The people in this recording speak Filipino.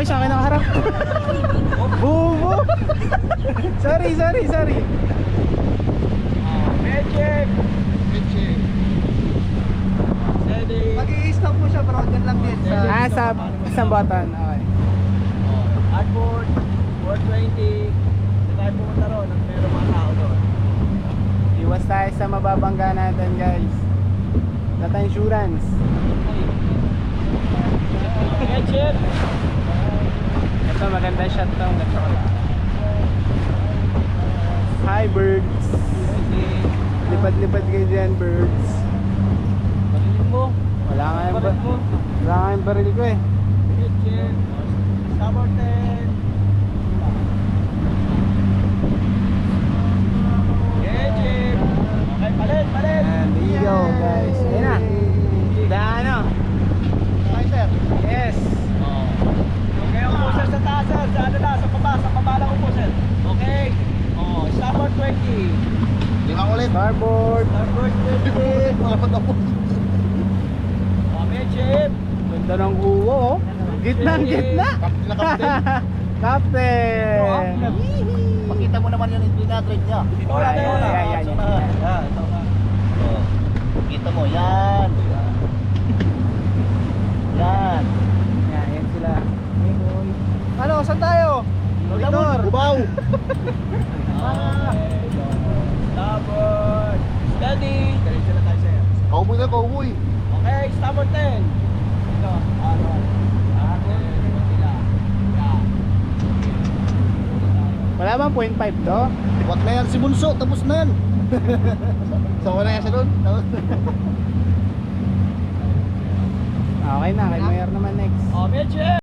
Okay, sa akin nakaharap. Bubo. Sorry. Medjik. Steady. Mag-i-stop mo siya bro, dyan lang din sa... Sa isang button. Okay. Hardboard. 420. Hindi tayo pumunta ron. Meron mga tao doon. Iwas tayo sa mababangga natin, guys. Data insurance. Medjik. Ito, maganda shot to. Hi, birds. Lipad-lipad kayo dyan, birds. Bariling mo. Wala nga yung Baril mo. wala nga yung baril ko eh. Medjik. Starboard 10. Medjik. Okay, palit. And there you go, guys. Ayun na. Ano? Fighter. Yes. Okay, ang pusher sa taas, sir. Sa ano na, sa baba lang ang pusher. Okay. Starboard 20. Limang ulit. Starboard. Starboard 20. Malapad ako. Medjik. Ganda ng kuwo, oh. Gitna. Captain na captain. Captain. Pakita mo naman yung trade niya. Dito na, dito na. Yan. Ito na. Kita mo, yan. Yan. Yan sila. Ano, saan tayo? Monitor. Bubaw. Starboard. Steady. Diretso na tayo, sir. Cowboy na, cowboy. Okay, starboard 10. Ito, ano. Wala bang 0.5 to? What na yan si Bunso, tapos na yan. So, wala yan siya doon. Okay na, kay Mayor naman next. Medjik.